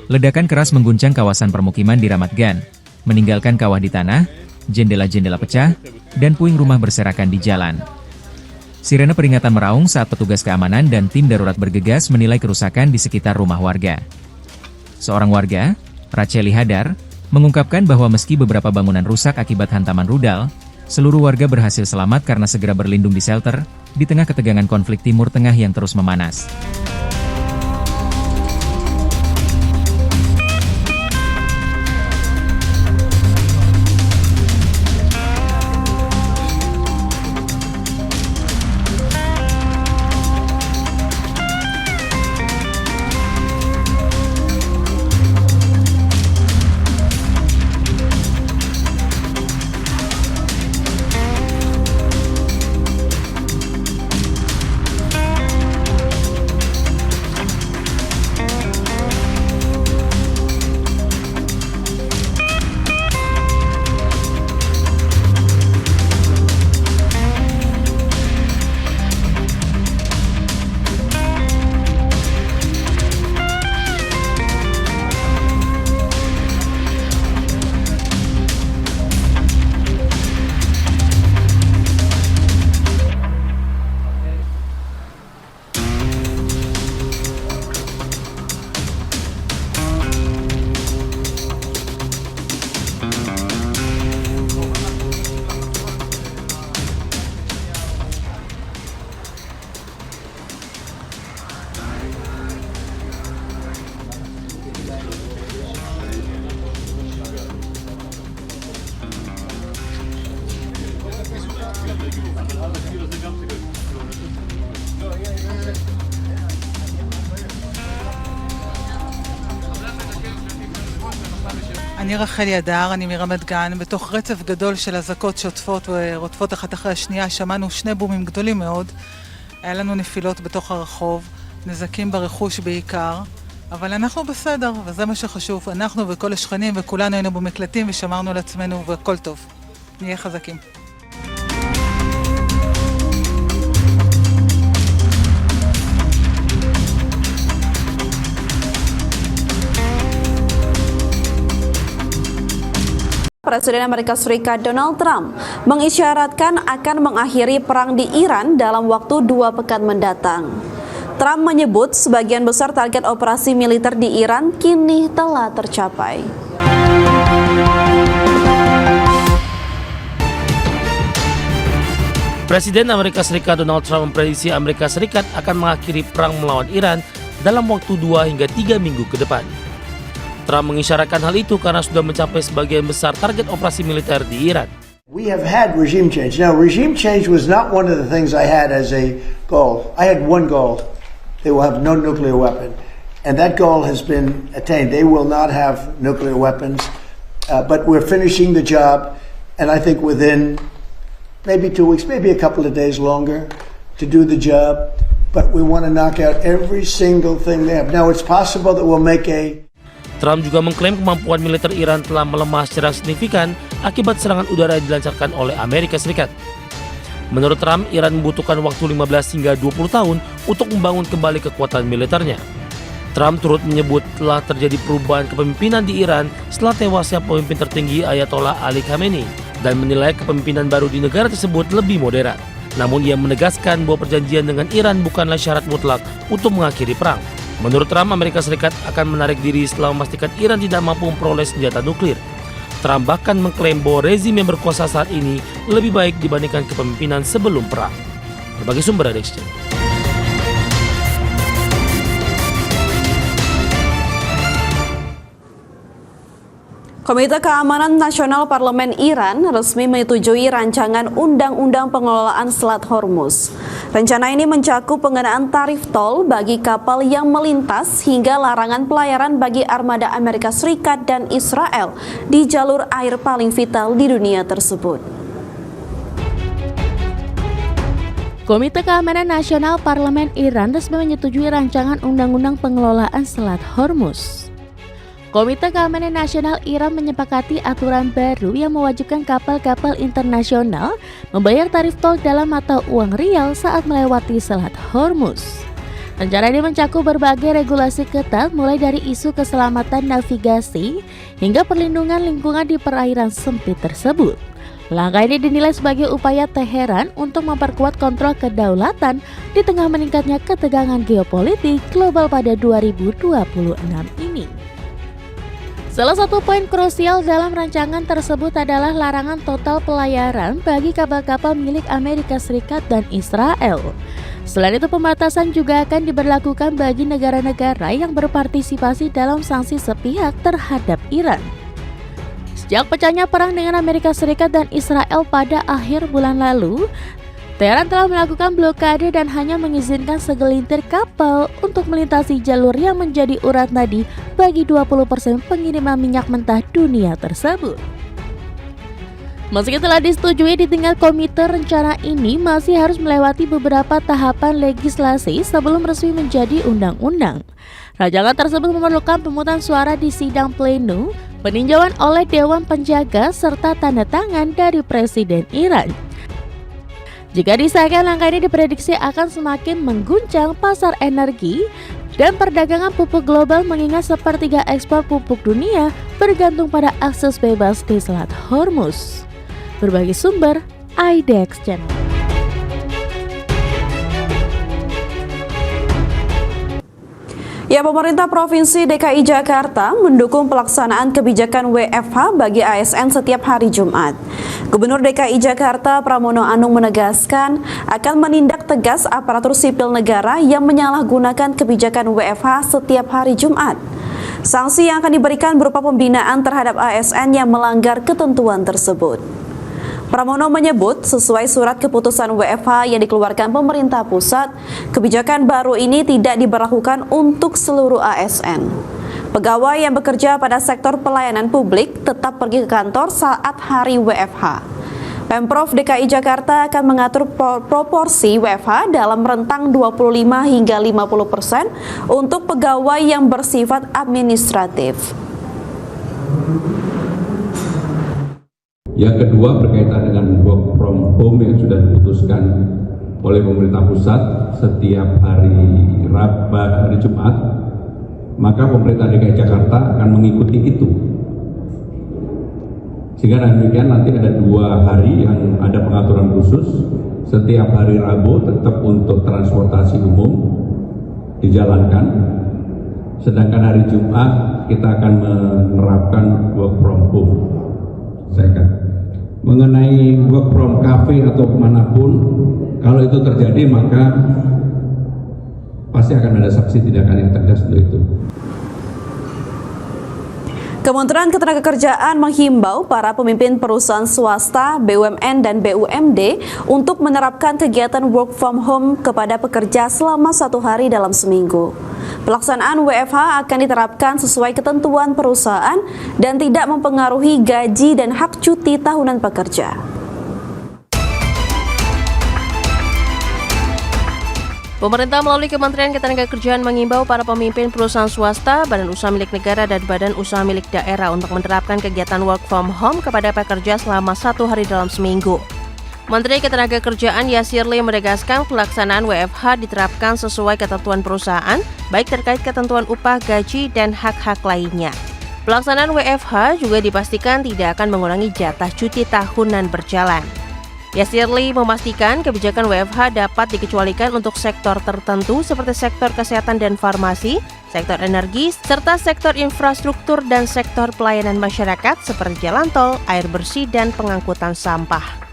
Ledakan keras mengguncang kawasan permukiman di Ramat Gan, meninggalkan kawah di tanah, jendela-jendela pecah, dan puing rumah berserakan di jalan. Sirene peringatan meraung saat petugas keamanan dan tim darurat bergegas menilai kerusakan di sekitar rumah warga. Seorang warga, Racheli Hadar, mengungkapkan bahwa meski beberapa bangunan rusak akibat hantaman rudal, seluruh warga berhasil selamat karena segera berlindung di shelter, di tengah ketegangan konflik Timur Tengah yang terus memanas. אני רחלי הדר, אני מרמת גן. בתוך רצף גדול של אזעקות שוטפות ורודפות אחת אחרי השנייה שמענו שני בומים גדולים מאוד. היה לנו נפילות בתוך הרחוב, נזקים ברכוש בעיקר, אבל אנחנו בסדר, וזה מה שחשוב. אנחנו וכל השכנים וכולנו היינו במקלטים ושמרנו על עצמנו והכל טוב. נהיה חזקים. Presiden Amerika Serikat Donald Trump mengisyaratkan akan mengakhiri perang di Iran dalam waktu 2 pekan mendatang. Trump menyebut sebagian besar target operasi militer di Iran kini telah tercapai. Presiden Amerika Serikat Donald Trump memprediksi Amerika Serikat akan mengakhiri perang melawan Iran dalam waktu 2 hingga 3 minggu ke depan. Trump mengisyaratkan hal itu karena sudah mencapai sebagian besar target operasi militer di Iran. We have had regime change. Now, regime change was not one of the things I had as a goal. I had one goal. They will have no nuclear weapon. And that goal has been attained. They will not have nuclear weapons. But we're finishing the job. And I think within maybe 2 weeks, maybe a couple of days longer to do the job. But we want to knock out every single thing they have. Now, it's possible that we'll make Trump juga mengklaim kemampuan militer Iran telah melemah secara signifikan akibat serangan udara yang dilancarkan oleh Amerika Serikat. Menurut Trump, Iran membutuhkan waktu 15 hingga 20 tahun untuk membangun kembali kekuatan militernya. Trump turut menyebut telah terjadi perubahan kepemimpinan di Iran setelah tewasnya pemimpin tertinggi Ayatollah Ali Khamenei dan menilai kepemimpinan baru di negara tersebut lebih moderat. Namun ia menegaskan bahwa perjanjian dengan Iran bukanlah syarat mutlak untuk mengakhiri perang. Menurut Trump, Amerika Serikat akan menarik diri setelah memastikan Iran tidak mampu memperoleh senjata nuklir. Trump bahkan mengklaim bahwa rezim yang berkuasa saat ini lebih baik dibandingkan kepemimpinan sebelum perang. Berbagai sumber dari Exchange. Komite Keamanan Nasional Parlemen Iran resmi menyetujui rancangan Undang-Undang Pengelolaan Selat Hormuz. Rencana ini mencakup pengenaan tarif tol bagi kapal yang melintas hingga larangan pelayaran bagi armada Amerika Serikat dan Israel di jalur air paling vital di dunia tersebut. Komite Keamanan Nasional Parlemen Iran resmi menyetujui rancangan Undang-Undang Pengelolaan Selat Hormuz. Komite Keamanan Nasional Iran menyepakati aturan baru yang mewajibkan kapal-kapal internasional membayar tarif tol dalam mata uang rial saat melewati Selat Hormuz. Rencana ini mencakup berbagai regulasi ketat mulai dari isu keselamatan navigasi hingga perlindungan lingkungan di perairan sempit tersebut. Langkah ini dinilai sebagai upaya Teheran untuk memperkuat kontrol kedaulatan di tengah meningkatnya ketegangan geopolitik global pada 2026 ini. Salah satu poin krusial dalam rancangan tersebut adalah larangan total pelayaran bagi kapal-kapal milik Amerika Serikat dan Israel. Selain itu, pembatasan juga akan diberlakukan bagi negara-negara yang berpartisipasi dalam sanksi sepihak terhadap Iran. Sejak pecahnya perang dengan Amerika Serikat dan Israel pada akhir bulan lalu, Teheran telah melakukan blokade dan hanya mengizinkan segelintir kapal untuk melintasi jalur yang menjadi urat nadi bagi 20% pengiriman minyak mentah dunia tersebut. Meski telah disetujui di tingkat komite, rencana ini masih harus melewati beberapa tahapan legislasi sebelum resmi menjadi undang-undang. Rancangan tersebut memerlukan pemungutan suara di sidang pleno, peninjauan oleh Dewan Penjaga, serta tanda tangan dari Presiden Iran. Jika disahkan, langkah ini diprediksi akan semakin mengguncang pasar energi dan perdagangan pupuk global, mengingat sepertiga ekspor pupuk dunia bergantung pada akses bebas di Selat Hormuz. Berbagai sumber, IDX Channel. Ya, pemerintah Provinsi DKI Jakarta mendukung pelaksanaan kebijakan WFH bagi ASN setiap hari Jumat. Gubernur DKI Jakarta Pramono Anung menegaskan akan menindak tegas aparatur sipil negara yang menyalahgunakan kebijakan WFH setiap hari Jumat. Sanksi yang akan diberikan berupa pembinaan terhadap ASN yang melanggar ketentuan tersebut. Pramono menyebut sesuai surat keputusan WFH yang dikeluarkan pemerintah pusat, kebijakan baru ini tidak diberlakukan untuk seluruh ASN. Pegawai yang bekerja pada sektor pelayanan publik tetap pergi ke kantor saat hari WFH. Pemprov DKI Jakarta akan mengatur proporsi WFH dalam rentang 25 hingga 50% untuk pegawai yang bersifat administratif. Yang kedua, berkaitan dengan work from home yang sudah diputuskan oleh pemerintah pusat setiap hari Jumat, maka pemerintah DKI Jakarta akan mengikuti itu. Sehingga demikian nanti ada 2 hari yang ada pengaturan khusus. Setiap hari Rabu tetap untuk transportasi umum dijalankan. Sedangkan hari Jumat kita akan menerapkan work from home. Mengenai work from cafe atau manapun, kalau itu terjadi maka pasti akan ada sanksi tindakan yang tegas untuk itu. Kementerian Ketenagakerjaan menghimbau para pemimpin perusahaan swasta, BUMN dan BUMD untuk menerapkan kegiatan work from home kepada pekerja selama 1 hari dalam seminggu. Pelaksanaan WFH akan diterapkan sesuai ketentuan perusahaan dan tidak mempengaruhi gaji dan hak cuti tahunan pekerja. Pemerintah melalui Kementerian Ketenagakerjaan mengimbau para pemimpin perusahaan swasta, badan usaha milik negara, dan badan usaha milik daerah untuk menerapkan kegiatan work from home kepada pekerja selama 1 hari dalam seminggu. Menteri Ketenagakerjaan Yasirli menegaskan pelaksanaan WFH diterapkan sesuai ketentuan perusahaan, baik terkait ketentuan upah, gaji, dan hak-hak lainnya. Pelaksanaan WFH juga dipastikan tidak akan mengurangi jatah cuti tahunan berjalan. Yasirli memastikan kebijakan WFH dapat dikecualikan untuk sektor tertentu seperti sektor kesehatan dan farmasi, sektor energi, serta sektor infrastruktur dan sektor pelayanan masyarakat seperti jalan tol, air bersih, dan pengangkutan sampah.